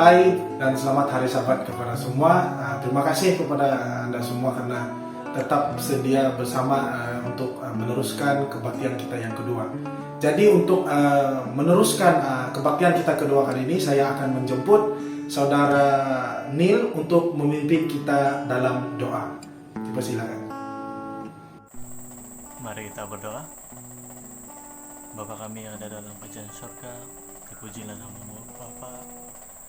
Hai dan selamat hari Sabat kepada semua. Terima kasih kepada Anda semua karena tetap sedia bersama untuk meneruskan kebaktian kita yang kedua. Jadi untuk meneruskan kebaktian kita kedua kali ini, saya akan menjemput Saudara Neil untuk memimpin kita dalam doa. Dipersilakan. Mari kita berdoa. Bapa kami yang ada dalam kerajaan surga, terpujilah nama-Mu Bapa.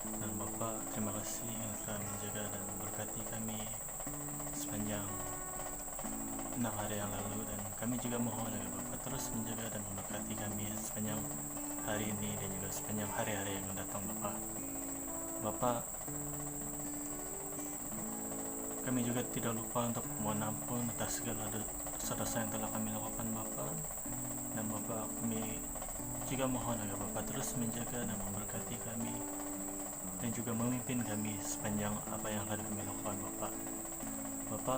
Dan Bapa, terima kasih yang telah menjaga dan memberkati kami sepanjang 6 hari yang lalu, dan kami juga mohon agar Bapa terus menjaga dan memberkati kami sepanjang hari ini dan juga sepanjang hari-hari yang mendatang Bapa. Bapa, kami juga tidak lupa untuk mohon ampun atas segala dosa-dosa yang telah kami lakukan Bapa. Dan Bapa, kami juga mohon agar Bapa terus menjaga dan memberkati kami dan juga memimpin kami sepanjang apa yang akan kami lakukan Bapa. Bapa,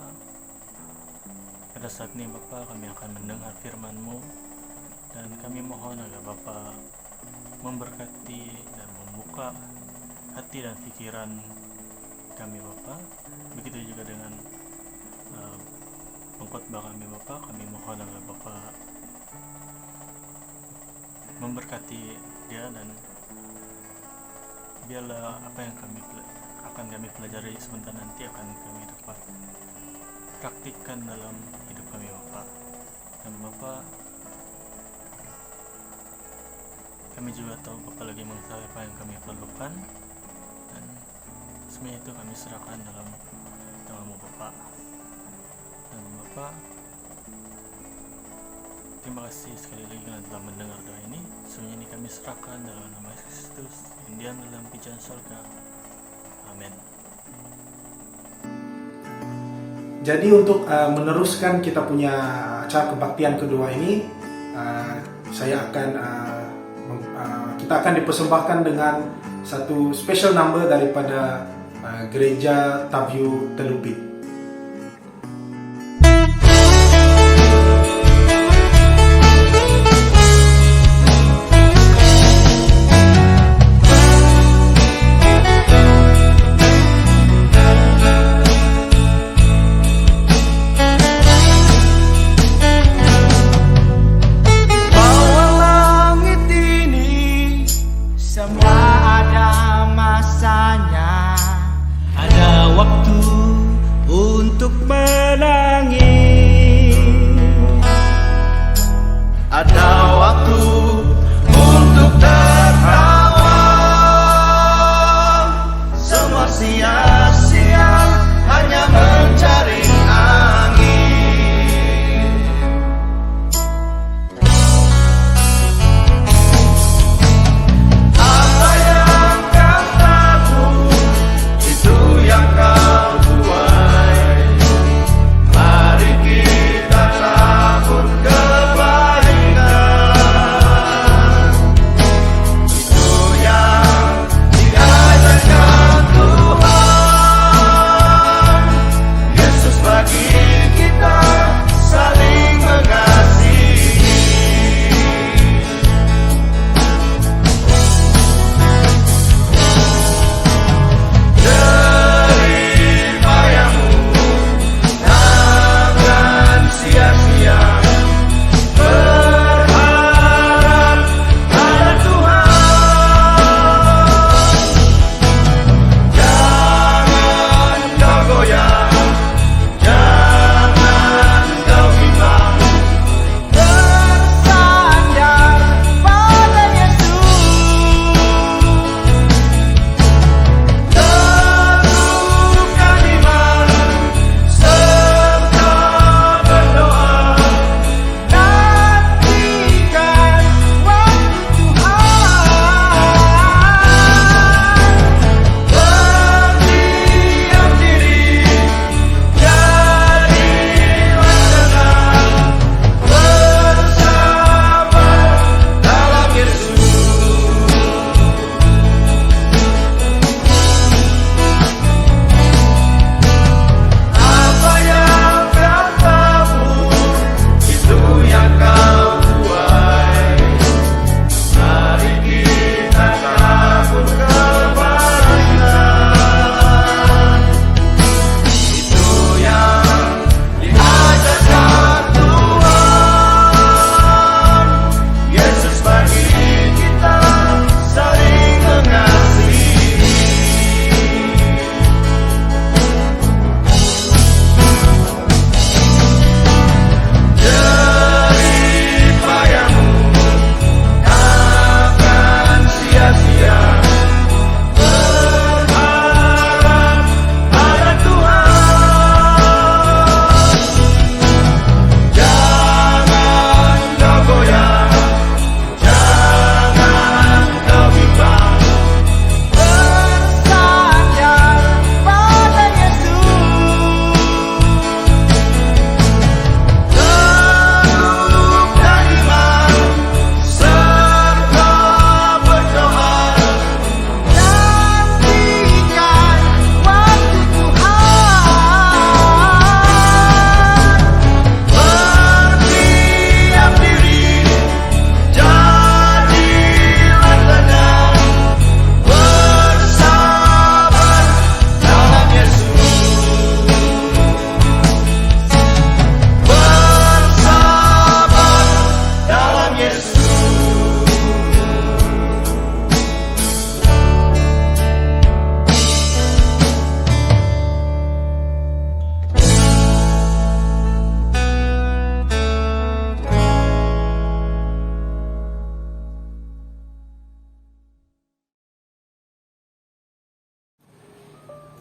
pada saat ini Bapa, kami akan mendengar firman-Mu, dan kami mohon agar Bapa memberkati dan membuka hati dan pikiran kami Bapa. Begitu juga dengan pengkhotbah kami Bapa, kami mohon agar Bapa memberkati dia, dan biarlah apa yang akan kami pelajari sebentar nanti akan kami dapat praktikkan dalam hidup kami Bapa. Dan Bapa, kami juga tahu Bapa lagi mengetahui apa yang kami perlukan, dan semuanya itu kami serahkan dalam tangan-Mu Bapa. Dan Bapa, terima kasih sekali lagi karena telah mendengar doa ini. Semuanya ini kami serahkan dalam nama Yesus Kristus yang diam dalam kerajaan surga. Amin. Jadi untuk meneruskan kita punya acara kebaktian kedua ini, kita akan dipersembahkan dengan satu special number daripada Gereja Taview Telupit.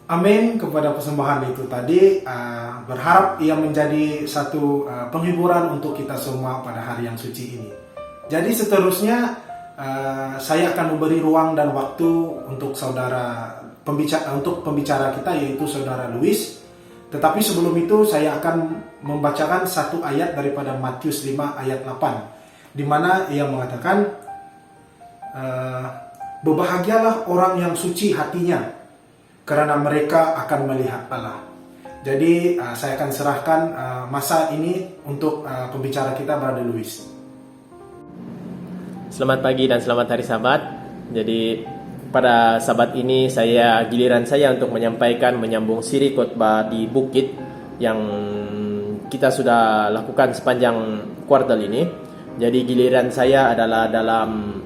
Amin kepada persembahan itu tadi. Berharap ia menjadi satu penghiburan untuk kita semua pada hari yang suci ini. Jadi seterusnya saya akan memberi ruang dan waktu untuk pembicara kita, yaitu saudara Luis. Tetapi sebelum itu saya akan membacakan satu ayat daripada Matius 5 ayat 8, di mana ia mengatakan, berbahagialah orang yang suci hatinya, karena mereka akan melihat Allah. Jadi saya akan serahkan masa ini untuk pembicara kita, Brother Luis. Selamat pagi dan selamat hari Sabat. Jadi pada Sabat ini giliran saya untuk menyambung siri khotbah di Bukit yang kita sudah lakukan sepanjang kuartal ini. Jadi giliran saya adalah dalam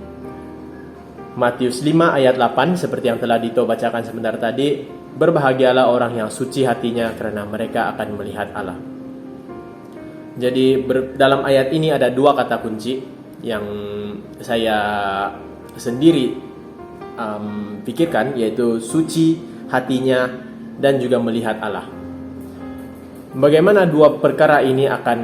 Matius 5 ayat 8 seperti yang telah Dito bacakan sebentar tadi. Berbahagialah orang yang suci hatinya, karena mereka akan melihat Allah. Jadi dalam ayat ini ada dua kata kunci yang saya sendiri pikirkan, yaitu suci hatinya dan juga melihat Allah. Bagaimana dua perkara ini akan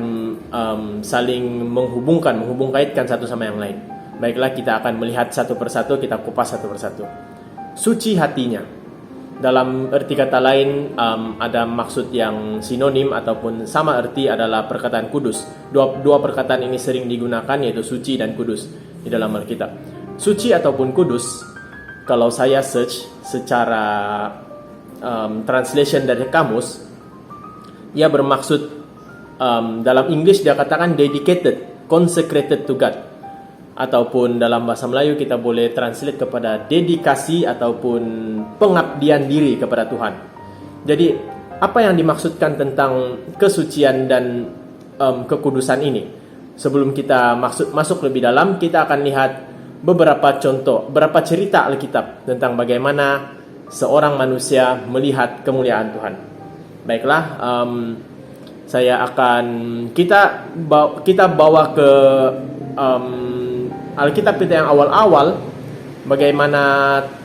saling menghubung-kaitkan satu sama yang lain. Baiklah, kita akan melihat satu persatu, kita kupas satu persatu. Suci hatinya, dalam arti kata lain ada maksud yang sinonim ataupun sama arti adalah perkataan kudus. Dua perkataan ini sering digunakan, yaitu suci dan kudus di dalam Alkitab. Suci ataupun kudus, kalau saya search secara translation dari kamus, ia bermaksud dalam English dia katakan dedicated, consecrated to God. Ataupun dalam bahasa Melayu kita boleh translate kepada dedikasi ataupun pengabdian diri kepada Tuhan. Jadi apa yang dimaksudkan tentang kesucian dan kekudusan ini? Sebelum kita masuk lebih dalam, kita akan lihat beberapa contoh, beberapa cerita Alkitab tentang bagaimana seorang manusia melihat kemuliaan Tuhan. Baiklah, kita bawa ke Alkitab kita yang awal-awal, bagaimana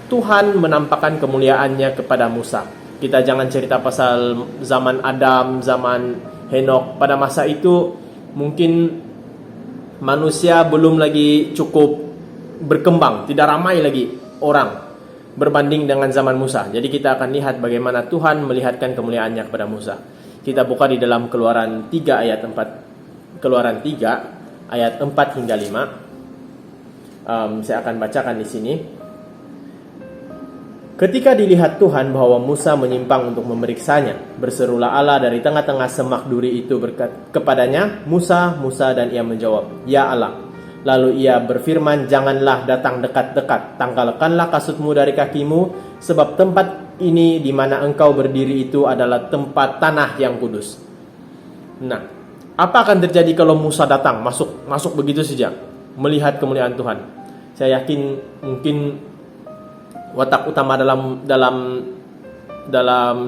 Tuhan menampakkan kemuliaannya kepada Musa. Kita jangan cerita pasal zaman Adam, zaman Henok. Pada masa itu mungkin manusia belum lagi cukup berkembang, tidak ramai lagi orang berbanding dengan zaman Musa. Jadi kita akan lihat bagaimana Tuhan melihatkan kemuliaannya kepada Musa. Kita buka di dalam Keluaran 3 ayat 4. Keluaran 3 ayat 4 hingga 5. Saya akan bacakan di sini. Ketika dilihat Tuhan bahwa Musa menyimpang untuk memeriksanya, berserulah Allah dari tengah-tengah semak duri itu kepadanya, Musa, Musa, dan ia menjawab, Ya Allah. Lalu ia berfirman, janganlah datang dekat-dekat, tanggalkanlah kasutmu dari kakimu, sebab tempat ini di mana engkau berdiri itu adalah tempat tanah yang kudus. Nah, apa akan terjadi kalau Musa datang, masuk begitu saja, melihat kemuliaan Tuhan? Saya yakin mungkin watak utama dalam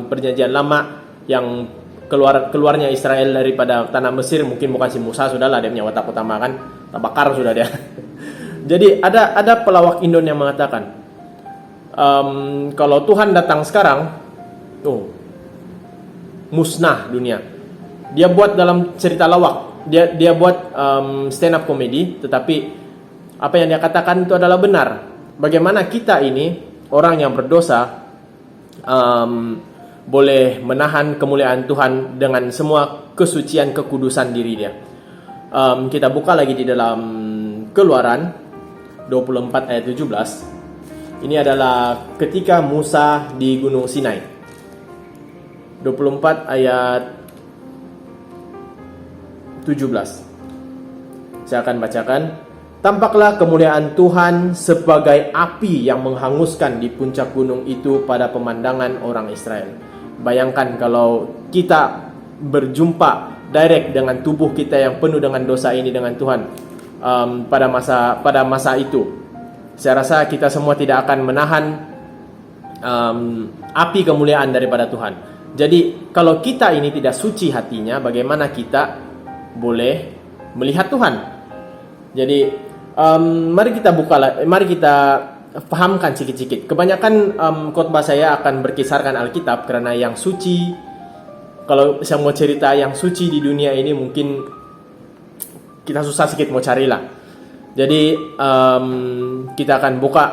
perjanjian lama yang keluarnya Israel daripada tanah Mesir mungkin bukan si Musa, sudahlah dia punya watak utama kan, terbakar sudah dia. Jadi ada pelawak Indon yang mengatakan kalau Tuhan datang sekarang, musnah dunia. Dia buat dalam cerita lawak, dia buat stand up comedy, tetapi apa yang dia katakan itu adalah benar. Bagaimana kita ini orang yang berdosa boleh menahan kemuliaan Tuhan dengan semua kesucian kekudusan diri dia. Kita buka lagi di dalam Keluaran 24 ayat 17. Ini adalah ketika Musa di Gunung Sinai. 24 ayat 17. Saya akan bacakan. Tampaklah kemuliaan Tuhan sebagai api yang menghanguskan di puncak gunung itu pada pemandangan orang Israel. Bayangkan kalau kita berjumpa direct dengan tubuh kita yang penuh dengan dosa ini dengan Tuhan pada masa itu. Saya rasa kita semua tidak akan menahan api kemuliaan daripada Tuhan. Jadi kalau kita ini tidak suci hatinya, bagaimana kita boleh melihat Tuhan? Jadi mari kita pahamkan sedikit-sedikit. Kebanyakan khotbah saya akan berkisarkan Alkitab karena yang suci, kalau saya mau cerita yang suci di dunia ini mungkin kita susah sedikit mau carilah. Jadi kita akan buka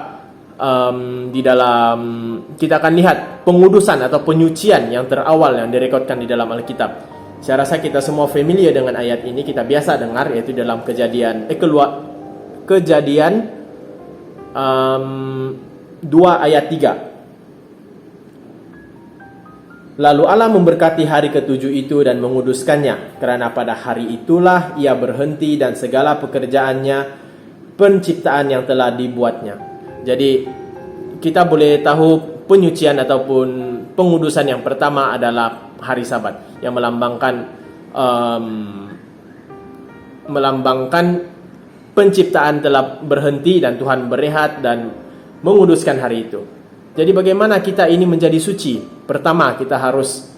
di dalam, kita akan lihat pengudusan atau penyucian yang terawal yang direkodkan di dalam Alkitab. Saya rasa kita semua familiar dengan ayat ini, kita biasa dengar, yaitu dalam Kejadian 2 ayat 3. Lalu Allah memberkati hari ketujuh itu dan menguduskannya, karena pada hari itulah ia berhenti dan segala pekerjaannya, penciptaan yang telah dibuatnya. Jadi kita boleh tahu penyucian ataupun pengudusan yang pertama adalah hari Sabat, yang melambangkan penciptaan telah berhenti dan Tuhan berehat dan menguduskan hari itu. Jadi bagaimana kita ini menjadi suci? Pertama, kita harus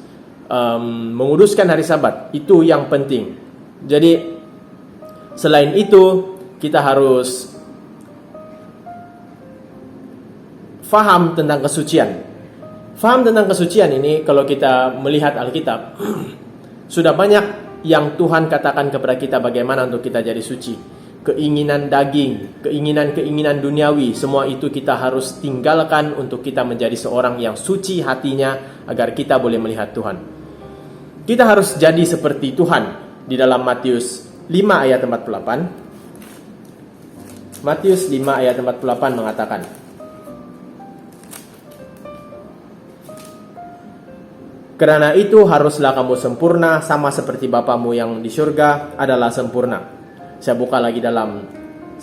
menguduskan hari Sabat. Itu yang penting. Jadi selain itu, kita harus faham tentang kesucian. Faham tentang kesucian ini, kalau kita melihat Alkitab, sudah banyak yang Tuhan katakan kepada kita bagaimana untuk kita jadi suci. Keinginan daging, keinginan duniawi, semua itu kita harus tinggalkan untuk kita menjadi seorang yang suci hatinya agar kita boleh melihat Tuhan. Kita harus jadi seperti Tuhan di dalam Matius 5 ayat 48. Matius 5 ayat 48 mengatakan, karena itu haruslah kamu sempurna sama seperti Bapamu yang di surga adalah sempurna. Saya buka lagi dalam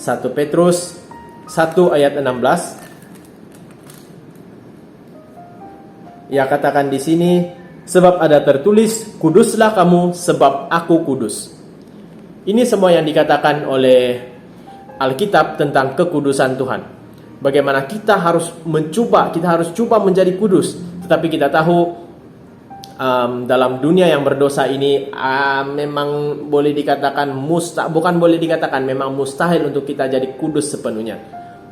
1 Petrus 1 ayat 16. Ia katakan di sini, sebab ada tertulis, kuduslah kamu sebab aku kudus. Ini semua yang dikatakan oleh Alkitab tentang kekudusan Tuhan. Bagaimana kita harus coba menjadi kudus. Tetapi kita tahu dalam dunia yang berdosa ini memang boleh dikatakan memang mustahil untuk kita jadi kudus sepenuhnya.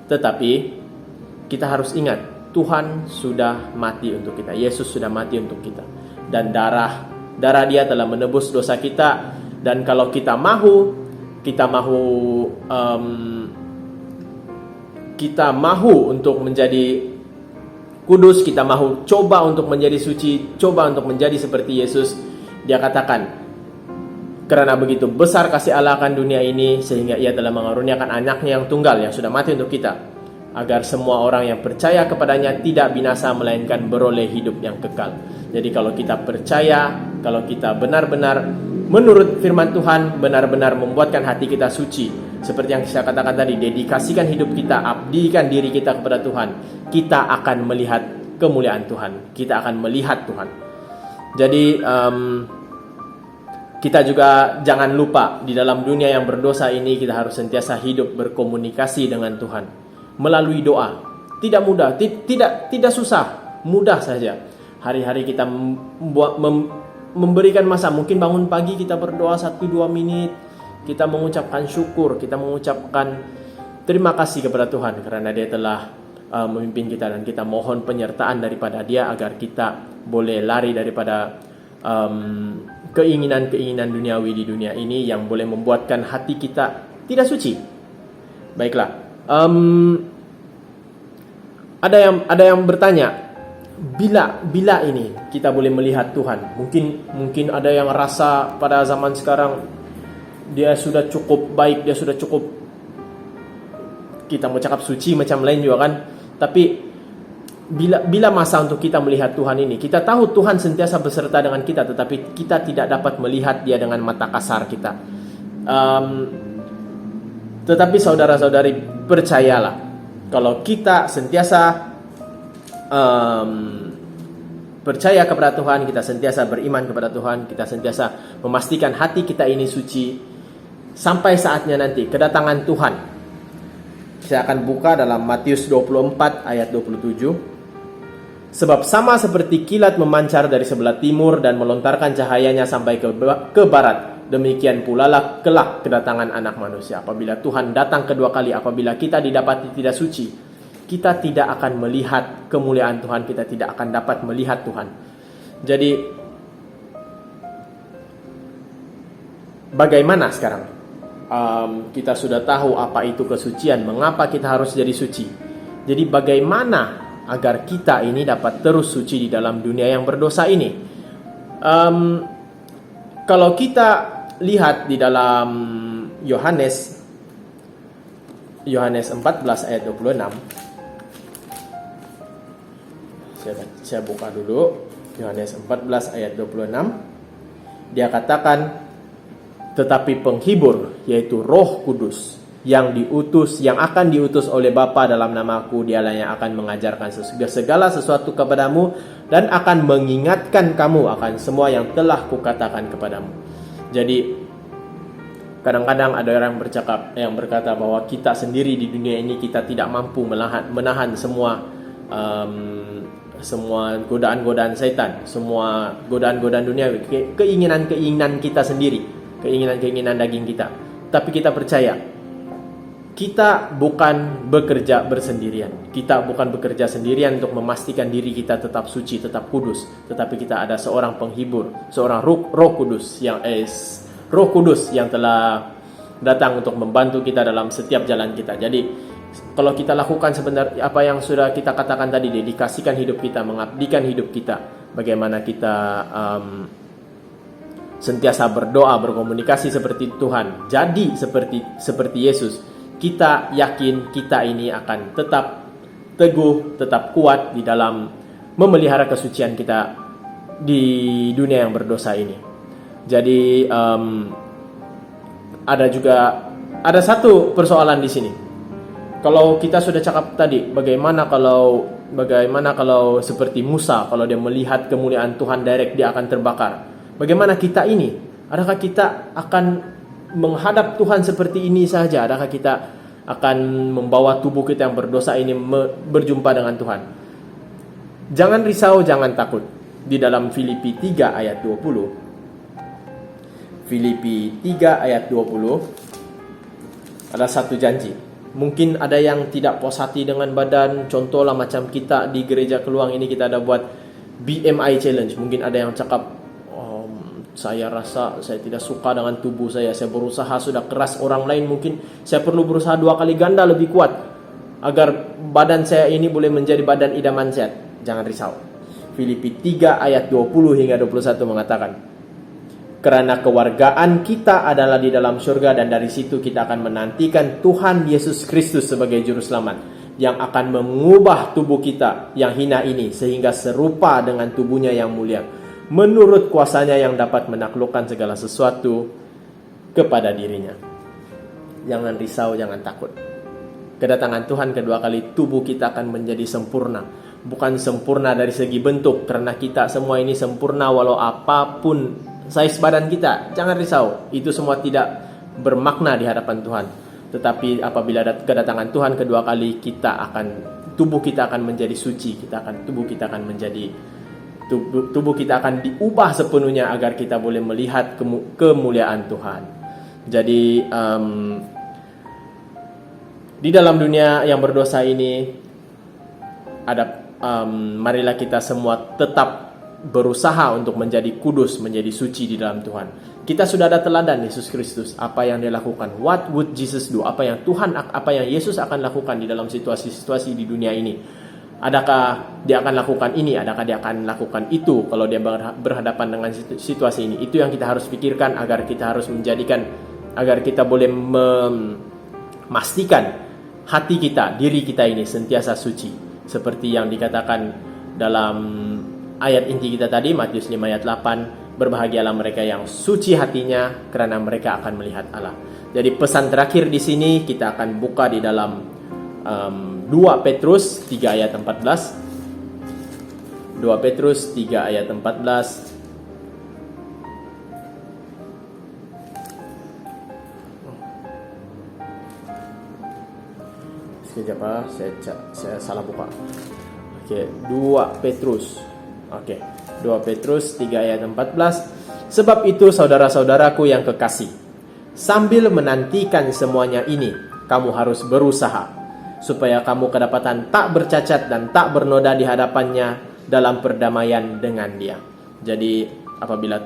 Tetapi kita harus ingat, Tuhan sudah mati untuk kita. Yesus sudah mati untuk kita. Dan darah Dia telah menebus dosa kita. Dan kalau kita mahu untuk menjadi kudus, kita mahu coba untuk menjadi suci, coba untuk menjadi seperti Yesus. Dia katakan, karena begitu besar kasih Allah akan dunia ini, sehingga ia telah mengaruniakan anaknya yang tunggal yang sudah mati untuk kita, agar semua orang yang percaya kepadanya tidak binasa, melainkan beroleh hidup yang kekal. Jadi kalau kita percaya, kalau kita benar-benar menurut firman Tuhan, benar-benar membuatkan hati kita suci, seperti yang saya katakan tadi, dedikasikan hidup kita, abdikan diri kita kepada Tuhan, kita akan melihat kemuliaan Tuhan, kita akan melihat Tuhan. Jadi kita juga jangan lupa, di dalam dunia yang berdosa ini kita harus sentiasa hidup berkomunikasi dengan Tuhan melalui doa. Tidak mudah, tidak susah, mudah saja. Hari-hari kita memberikan masa, mungkin bangun pagi kita berdoa 1-2 menit, kita mengucapkan syukur, kita mengucapkan terima kasih kepada Tuhan karena Dia telah memimpin kita, dan kita mohon penyertaan daripada Dia agar kita boleh lari daripada keinginan-keinginan duniawi di dunia ini yang boleh membuatkan hati kita tidak suci. Baiklah, ada yang bertanya, bila ini kita boleh melihat Tuhan? Mungkin ada yang rasa pada zaman sekarang dia sudah cukup baik, dia sudah cukup, kita mau cakap suci macam lain juga kan. Tapi bila masa untuk kita melihat Tuhan ini, kita tahu Tuhan sentiasa beserta dengan kita, tetapi kita tidak dapat melihat Dia dengan mata kasar kita. Tetapi saudara-saudari, percayalah, kalau kita sentiasa percaya kepada Tuhan, kita sentiasa beriman kepada Tuhan, kita sentiasa memastikan hati kita ini suci, sampai saatnya nanti kedatangan Tuhan. Saya akan buka dalam Matius 24 ayat 27. Sebab sama seperti kilat memancar dari sebelah timur dan melontarkan cahayanya sampai ke barat, demikian pula lah kelak kedatangan Anak Manusia. Apabila Tuhan datang kedua kali, apabila kita didapati tidak suci, kita tidak akan melihat kemuliaan Tuhan, kita tidak akan dapat melihat Tuhan. Jadi bagaimana sekarang? Kita sudah tahu apa itu kesucian, mengapa kita harus jadi suci. Jadi bagaimana agar kita ini dapat terus suci di dalam dunia yang berdosa ini? Kalau kita lihat di dalam Yohanes 14 ayat 26, saya buka dulu Yohanes 14 ayat 26. Dia katakan, tetapi penghibur, yaitu Roh Kudus yang akan diutus oleh Bapa dalam namaku, dialah yang akan mengajarkan segala sesuatu kepadamu dan akan mengingatkan kamu akan semua yang telah kukatakan kepadamu. Jadi kadang-kadang ada orang yang berkata bahwa kita sendiri di dunia ini kita tidak mampu menahan semua godaan-godaan setan, semua godaan-godaan dunia, keinginan-keinginan kita sendiri, keinginan-keinginan daging kita. Tapi kita percaya, kita bukan bekerja bersendirian. Kita bukan bekerja sendirian untuk memastikan diri kita tetap suci, tetap kudus. Tetapi kita ada seorang penghibur, seorang Roh Kudus yang telah datang untuk membantu kita dalam setiap jalan kita. Jadi kalau kita lakukan sebenarnya apa yang sudah kita katakan tadi, dedikasikan hidup kita, mengabdikan hidup kita, bagaimana kita sentiasa berdoa, berkomunikasi seperti Tuhan, jadi seperti Yesus, kita yakin kita ini akan tetap teguh, tetap kuat di dalam memelihara kesucian kita di dunia yang berdosa ini. Jadi ada satu persoalan di sini. Kalau kita sudah cakap tadi, bagaimana kalau seperti Musa, kalau dia melihat kemuliaan Tuhan direct, dia akan terbakar. Bagaimana kita ini? Adakah kita akan menghadap Tuhan seperti ini saja? Adakah kita akan membawa tubuh kita yang berdosa ini berjumpa dengan Tuhan? Jangan risau, jangan takut. Di dalam Filipi 3 ayat 20, Filipi 3 ayat 20, ada satu janji. Mungkin ada yang tidak puas hati dengan badan. Contohlah macam kita di gereja Keluang ini, kita ada buat BMI challenge. Mungkin ada yang cakap, saya rasa saya tidak suka dengan tubuh saya berusaha sudah keras, orang lain mungkin saya perlu berusaha 2 kali ganda lebih kuat agar badan saya ini boleh menjadi badan idaman sehat. Jangan risau. Filipi 3 ayat 20 hingga 21 mengatakan, karena kewargaan kita adalah di dalam surga, dan dari situ kita akan menantikan Tuhan Yesus Kristus sebagai juru selamat, yang akan mengubah tubuh kita yang hina ini sehingga serupa dengan tubuhnya yang mulia, menurut kuasanya yang dapat menaklukkan segala sesuatu kepada dirinya. Jangan risau, jangan takut. Kedatangan Tuhan kedua kali, tubuh kita akan menjadi sempurna. Bukan sempurna dari segi bentuk, karena kita semua ini sempurna walau apapun size badan kita. Jangan risau, itu semua tidak bermakna di hadapan Tuhan. Tetapi apabila kedatangan Tuhan kedua kali, tubuh kita akan menjadi suci. Tubuh kita akan diubah sepenuhnya agar kita boleh melihat kemuliaan Tuhan. Jadi di dalam dunia yang berdosa ini marilah kita semua tetap berusaha untuk menjadi kudus, menjadi suci di dalam Tuhan. Kita sudah ada teladan Yesus Kristus, apa yang dia lakukan. What would Jesus do? Apa yang Yesus akan lakukan di dalam situasi-situasi di dunia ini. Adakah dia akan lakukan ini? Adakah dia akan lakukan itu kalau dia berhadapan dengan situasi ini? Itu yang kita harus pikirkan, agar kita boleh memastikan hati kita, diri kita ini sentiasa suci. Seperti yang dikatakan dalam ayat inti kita tadi, Matius 5 ayat 8, berbahagialah mereka yang suci hatinya, karena mereka akan melihat Allah. Jadi pesan terakhir di sini kita akan buka di dalam 2 Petrus 3 ayat 14. 2 Petrus 3 ayat 14. Sekejap, saya salah buka. Oke, 2 Petrus. Oke, 2 Petrus 3 ayat 14. Sebab itu saudara-saudaraku yang kekasih, sambil menantikan semuanya ini, kamu harus berusaha supaya kamu kedapatan tak bercacat dan tak bernoda di hadapannya dalam perdamaian dengan Dia. Jadi apabila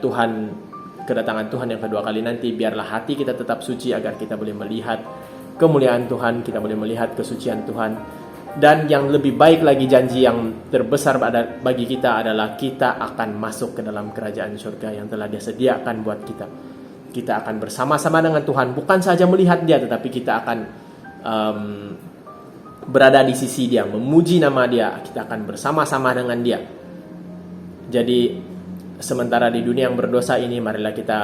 kedatangan Tuhan yang kedua kali nanti, biarlah hati kita tetap suci agar kita boleh melihat kemuliaan Tuhan, kita boleh melihat kesucian Tuhan. Dan yang lebih baik lagi, janji yang terbesar bagi kita adalah kita akan masuk ke dalam kerajaan surga yang telah Dia sediakan buat kita. Kita akan bersama-sama dengan Tuhan, bukan saja melihat Dia, tetapi kita akan berada di sisi Dia, memuji nama Dia. Kita akan bersama-sama dengan Dia. Jadi sementara di dunia yang berdosa ini, marilah kita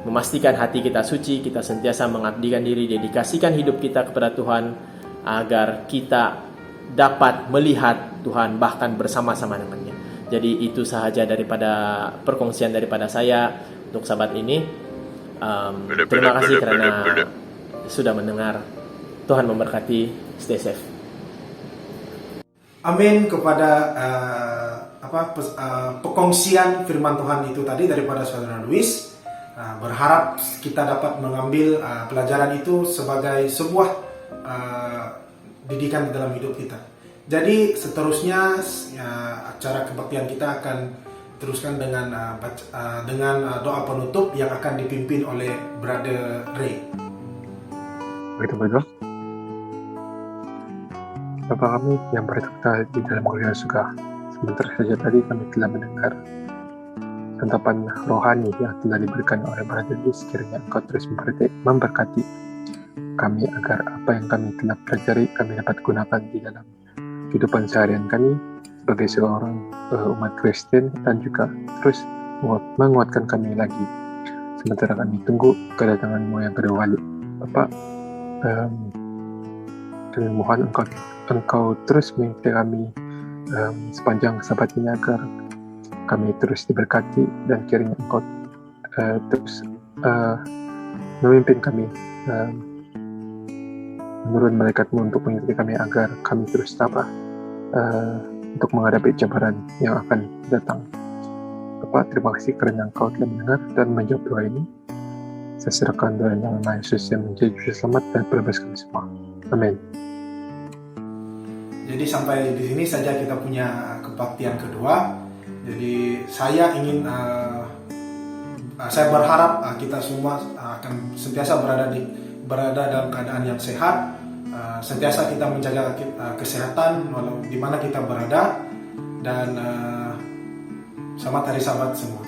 memastikan hati kita suci, kita sentiasa mengabdikan diri, dedikasikan hidup kita kepada Tuhan, agar kita dapat melihat Tuhan bahkan bersama-sama dengannya. Jadi itu sahaja daripada perkongsian daripada saya untuk sahabat ini. Terima kasih karena sudah mendengar. Tuhan memberkati. Stay safe. Amin kepada perkongsian firman Tuhan itu tadi daripada saudara Luis. Berharap kita dapat mengambil pelajaran itu sebagai sebuah didikan di dalam hidup kita. Jadi seterusnya acara kebaktian kita akan teruskan dengan doa penutup yang akan dipimpin oleh Brother Ray. Kita berdoa. Bapa kami yang berada di dalam kemuliaan surga, sebentar saja tadi kami telah mendengar santapan rohani yang telah diberikan oleh Brother Luis. Kiranya Engkau terus memberkati kami agar apa yang kami telah pelajari kami dapat gunakan di dalam kehidupan seharian kami sebagai seorang umat Kristen, dan juga terus menguatkan kami lagi sementara kami tunggu kedatangan-Mu yang kedua kali. Bapak, dengan mohon Engkau terus memimpin kami sepanjang sahabat ini agar kami terus diberkati, dan kiranya Engkau terus memimpin kami menurun malaikat-Mu untuk mengikuti kami agar kami terus tabah untuk menghadapi cabaran yang akan datang. Bapak, terima kasih karena Engkau telah mendengar dan menjawab doa ini. Saya serahkan doa yang nama Yesus yang menjadi juru selamat dan pelebas kami semua. Amin. Jadi sampai di sini saja kita punya kebaktian kedua. Jadi saya ingin saya berharap kita semua akan sentiasa berada dalam keadaan yang sehat, sentiasa kita menjaga kesehatan walau di mana kita berada, dan selamat hari Sabat semua.